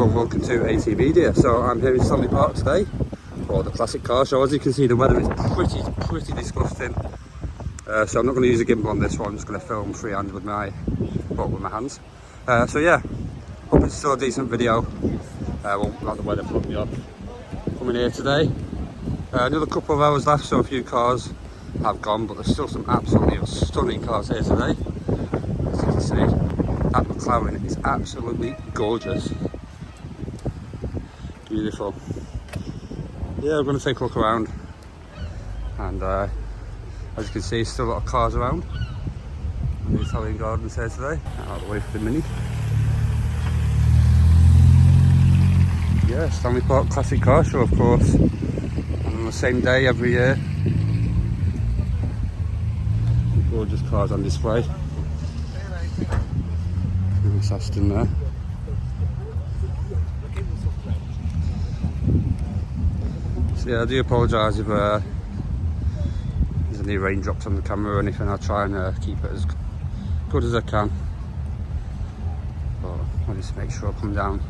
Hello and welcome to AT Media. So I'm here in Stanley Park today for the Classic Car Show. As you can see, the weather is pretty disgusting. So I'm not going to use a gimbal on this one. I'm just going to film freehand with my hands. So yeah, hope it's still a decent video. Won't let the weather put me up. Coming here today. Another couple of hours left, so a few cars have gone, but there's still some absolutely stunning cars here today. As you can see, that McLaren is absolutely gorgeous. Beautiful. Yeah, we're going to take a look around, and as you can see, still a lot of cars around. And the Italian Gardens here today. Out of the way for the Mini. Yeah, Stanley Park Classic Car Show, of course. And on the same day every year. Gorgeous cars on display. Nice Aston there. So yeah, I do apologise if there's any raindrops on the camera or anything. I'll try and keep it as good as I can. But I'll just make sure I come down.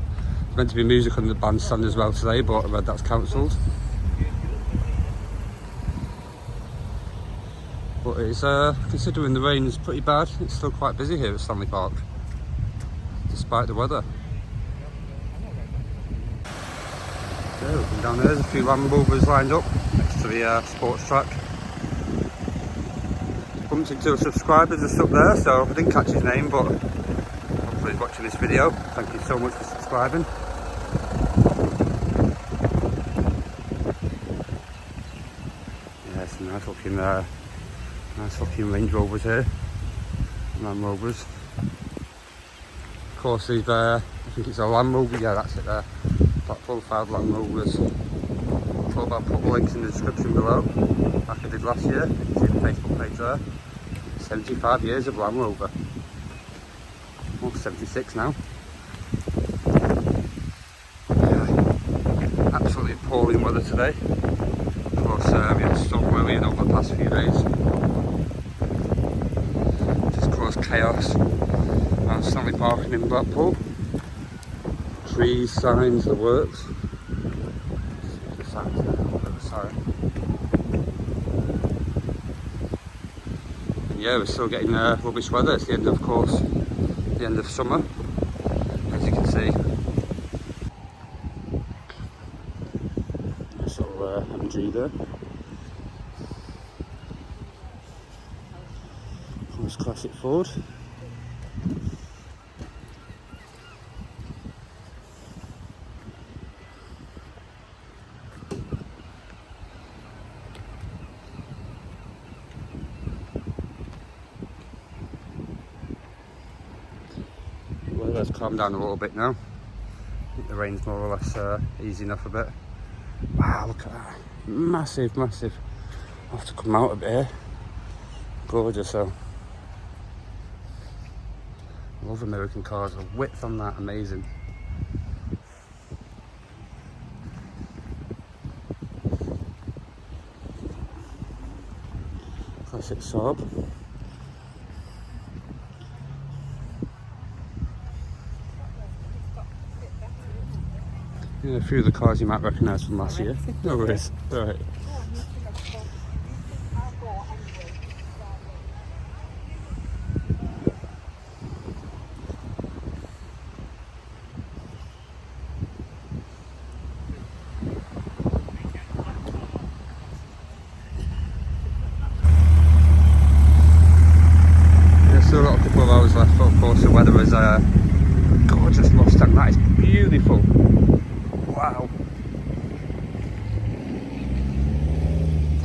There's meant to be music on the bandstand as well today, but I read that's cancelled. But it's considering the rain is pretty bad, it's still quite busy here at Stanley Park, despite the weather. So, down there, there's a few Land Rovers lined up next to the sports track. Bumped into a subscriber just up there, so I didn't catch his name, but hopefully he's watching this video. Thank you so much for subscribing. Yeah, some nice looking Range Rovers here, Land Rovers. Of course, these I think it's a Land Rover, yeah, that's it there. Blackpool Fylde Land Rovers. I'll put the links in the description below, like I did last year. You can see the Facebook page there. 75 years of Land Rover. Oh, 76 now. Yeah, absolutely appalling weather today. Of course, we had storm worrying over the past few days. Just caused chaos around Stanley Park and in Blackpool. Trees, signs, the works. The signs there, a bit of a sign. And yeah, we're still getting rubbish weather. It's the end of course, the end of summer, as you can see. Nice little MG there. Nice classic Ford. Let's calm down a little bit now. I think the rain's more or less easing off a bit. Wow, look at that. Massive. I'll have to come out a bit here. Gorgeous though. I love American cars. The width on that, amazing. Classic Saab. Yeah, a few of the cars you might recognise from last year. No worries. Alright. Yeah, still got a couple of hours left, but of course the weather is gorgeous Mustang. That is beautiful. Wow,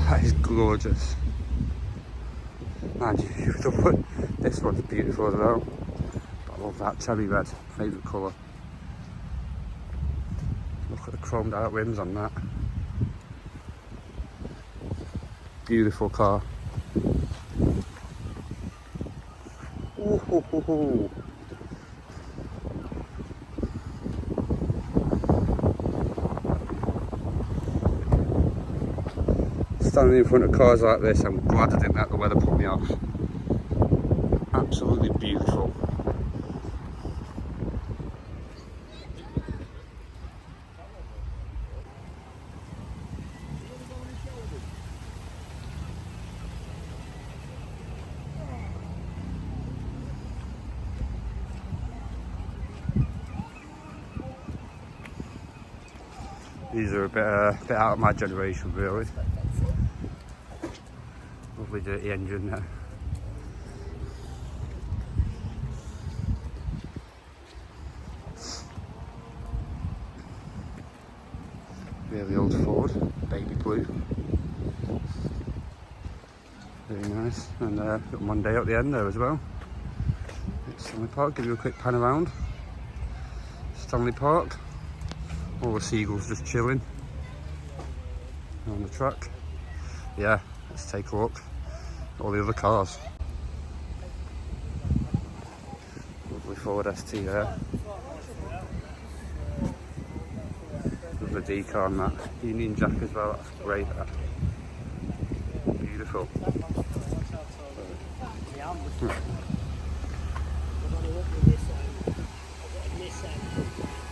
that is gorgeous. Man, this one's beautiful as well. I love that cherry red, favourite colour. Look at the chromed out rims on that. Beautiful car. Ooh. Standing in front of cars like this, I'm glad I didn't let the weather put me off. Absolutely beautiful. These are a bit out of my generation, really. Lovely dirty engine there. Really old Ford, baby blue. Very nice. And got Monday at the end there as well. It's Stanley Park, give you a quick pan around. Stanley Park. All the seagulls just chilling on the track. Yeah, let's take a look. All the other cars. Lovely Ford ST there. Lovely decal on that. Union Jack as well, that's great. That. Beautiful.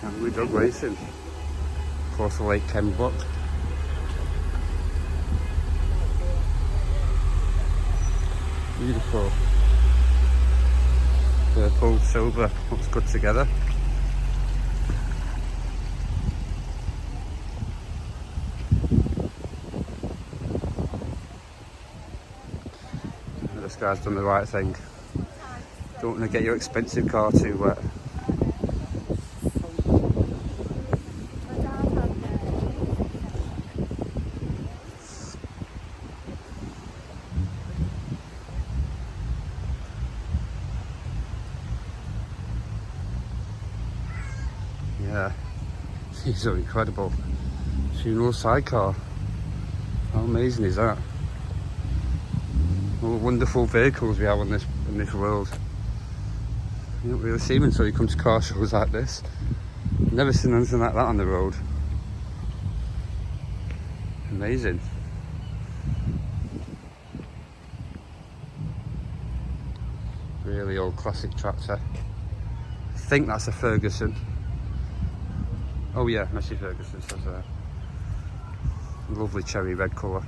Angry Dog Racing. Across the Lake Ken block. Beautiful. Purple, silver, looks good together. This guy's done the right thing. Don't want to get your expensive car too wet. Yeah, these are incredible. Funeral sidecar. How amazing is that? All the wonderful vehicles we have in this world. You don't really see them until you come to car shows like this. Never seen anything like that on the road. Amazing. Really old classic tractor. I think that's a Ferguson. Oh yeah, Messi Ferguson says there. Lovely cherry red colour.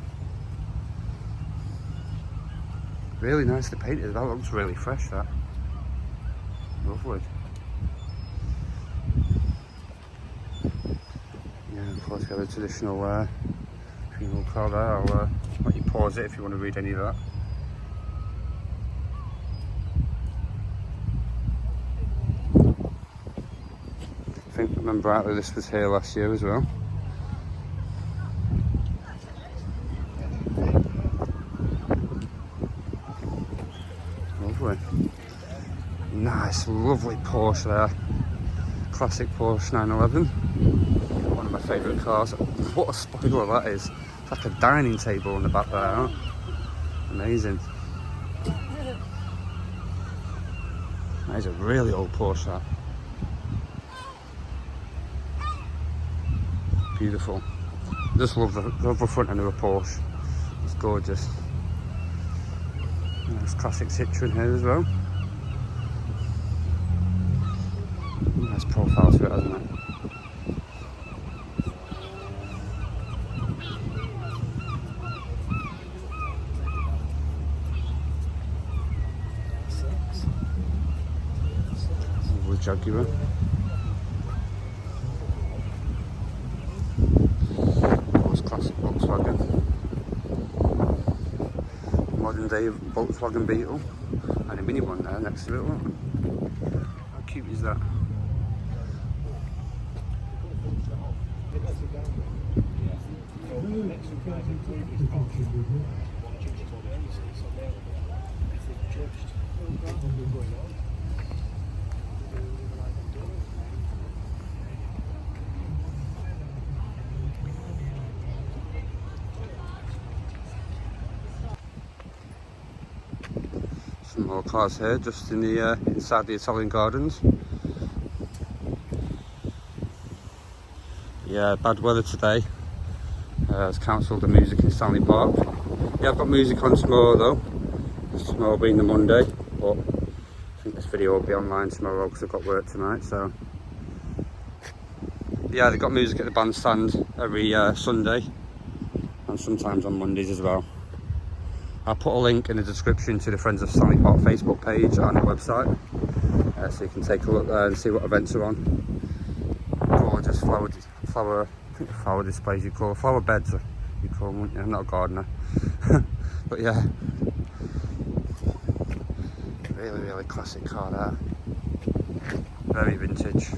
Really nicely painted. That looks really fresh, that. Lovely. Yeah, of course we have a traditional funeral car there. I'll let you pause it if you want to read any of that. I remember rightly this was here last year as well. Lovely. Nice, lovely Porsche there. Classic Porsche 911. One of my favourite cars. What a spoiler that is. It's like a dining table in the back there. Huh? Amazing. That is a really old Porsche, that. Beautiful. Just love the front end of a Porsche. It's gorgeous. Nice classic Citroen here as well. Nice profile to it, hasn't it? Lovely Jaguar. Classic Volkswagen. Modern day Volkswagen Beetle. And a mini one there next to it, look. How cute is that? Some more cars here, just in the inside the Italian gardens. Yeah, bad weather today. Has cancelled the music in Stanley Park. Yeah, I've got music on tomorrow though. Tomorrow being the Monday, but I think this video will be online tomorrow because I've got work tonight. So yeah, they've got music at the bandstand every Sunday and sometimes on Mondays as well. I'll put a link in the description to the Friends of Stanley Park Facebook page and the website, so you can take a look there and see what events are on. Gorgeous flower think flower displays you call, flower beds you call them, wouldn't you? I'm not a gardener. But yeah, really classic car there. Very vintage.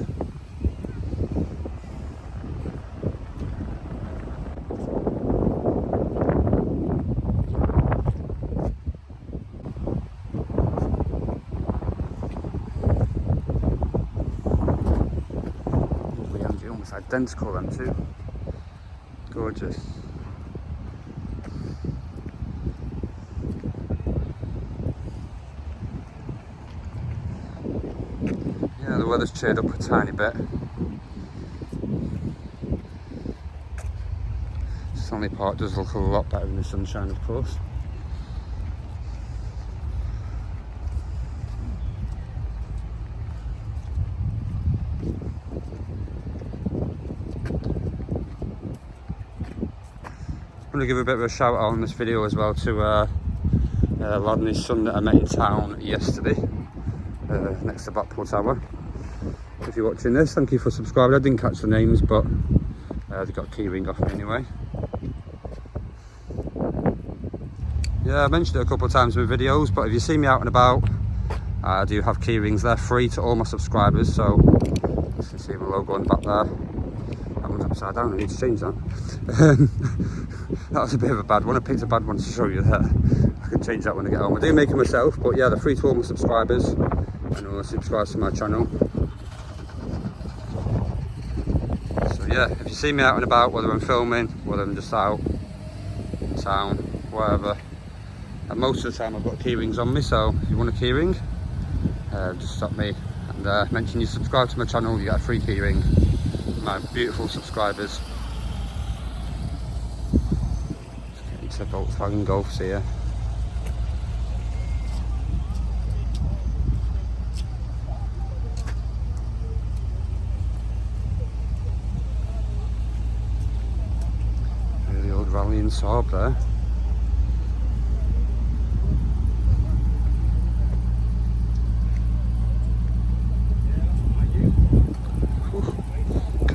Almost identical them two. Gorgeous. Yeah, the weather's cheered up a tiny bit. Stanley Park does look a lot better in the sunshine, of course. I'm going to give a bit of a shout out on this video as well to a lad and his son that I met in town yesterday, next to Blackpool Tower. If you're watching this, thank you for subscribing. I didn't catch the names, but they got a key ring off me anyway. Yeah, I mentioned it a couple of times in my videos, but if you see me out and about, I do have key rings. They're free to all my subscribers, so you can see my logo on the back there. That one's upside down, I need to change that. That was a bit of a bad one. I picked a bad one to show you there. I can change that when I get home. I do make it myself, but yeah, they're free to all my subscribers and all the subscribers to my channel. So yeah, if you see me out and about, whether I'm filming, whether I'm just out in town, wherever, and most of the time I've got key rings on me, so if you want a key ring, just stop me and mention you subscribe to my channel, you get a free key ring. My beautiful subscribers. Let's get into the Volkswagen Golfs here. Really old rallying Saab there.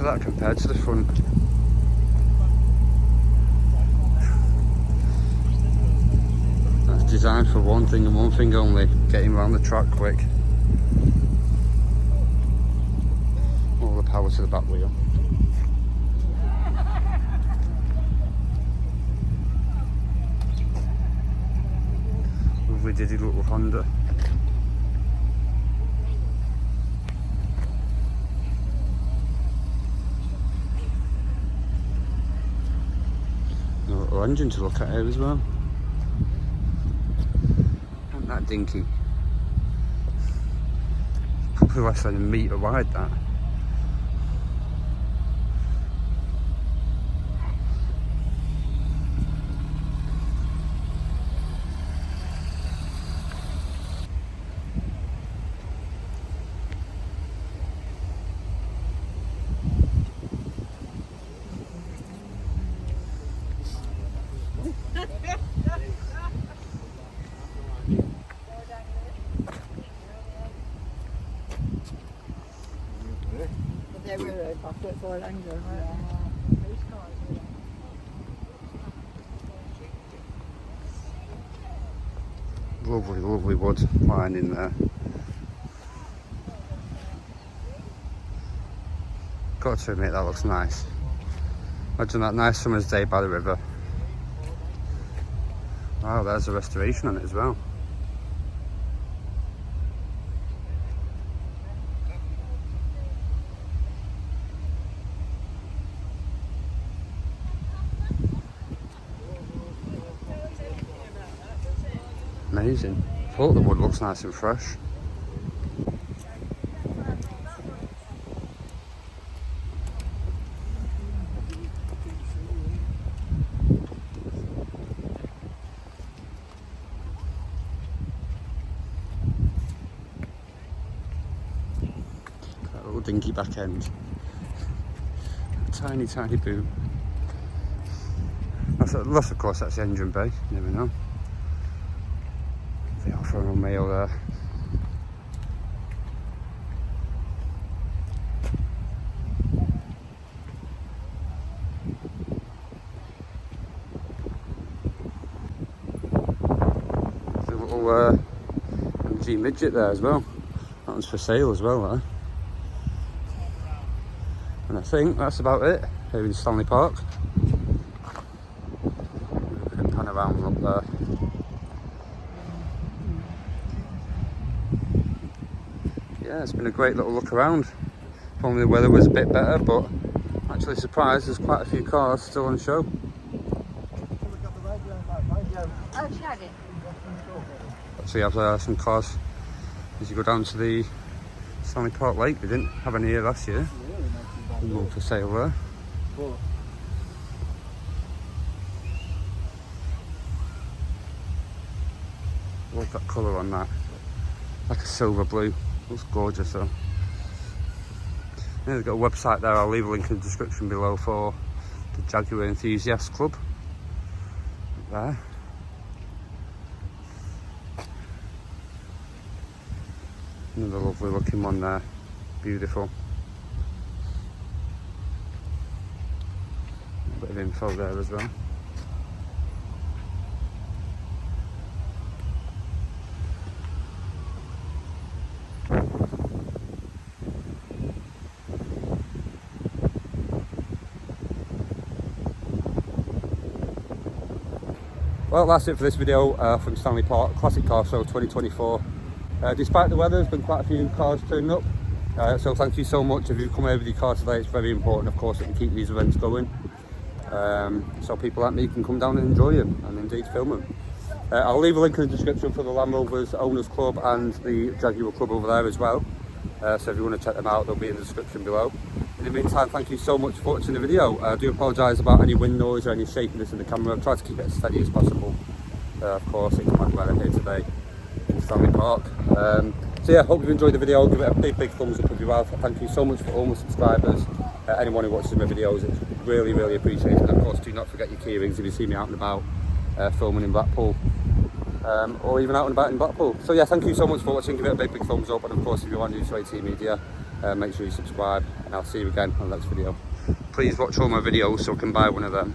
That compared to the front. That's designed for one thing and one thing only, getting around the track quick. All the power to the back wheel. Lovely diddy little Honda. Engine to look at here as well. Not that dinky. Probably less than a metre wide, that. Lovely wood line in there. Got to admit, that looks nice. Imagine that nice summer's day by the river. Wow, there's a restoration on it as well. Amazing. I thought the wood looks nice and fresh. That little dinky back end. Tiny boot. That's of course that's the engine bay, you never know. The Alfa Romeo there. little MG midget there as well. That one's for sale as well there. And I think that's about it here in Stanley Park. We can pan around up there. Yeah, it's been a great little look around. If only the weather was a bit better, but actually surprised there's quite a few cars still on show. So you have some cars as you go down to the Stanley Park Lake. We didn't have any here last year. More for sale there. Love that colour on that. Like a silver blue. Looks gorgeous though. Yeah, they've got a website there. I'll leave a link in the description below for the Jaguar Enthusiast Club. There. Another lovely looking one there. Beautiful. A bit of info there as well. Well, that's it for this video from Stanley Park Classic Car Show 2024. Despite the weather, there's been quite a few cars turning up. So thank you so much if you've come over with your car today. It's very important, of course, that we keep these events going. So people like me can come down and enjoy them and indeed film them. I'll leave a link in the description for the Land Rovers Owners Club and the Jaguar Club over there as well. So if you want to check them out, they'll be in the description below. In the meantime, thank you so much for watching the video. I do apologise about any wind noise or any shakiness in the camera. I've tried to keep it as steady as possible. Of course, it's bad weather here today in Stanley Park. So yeah, hope you've enjoyed the video. Give it a big thumbs up if you have. Thank you so much for all my subscribers. Anyone who watches my videos, it's really appreciated. And of course, do not forget your key rings if you see me out and about filming in Blackpool. Or even out and about in Blackpool. So yeah, thank you so much for watching. Give it a big thumbs up. And of course, if you are new to AT Media, make sure you subscribe. And I'll see you again on the next video. Please watch all my videos so I can buy one of them.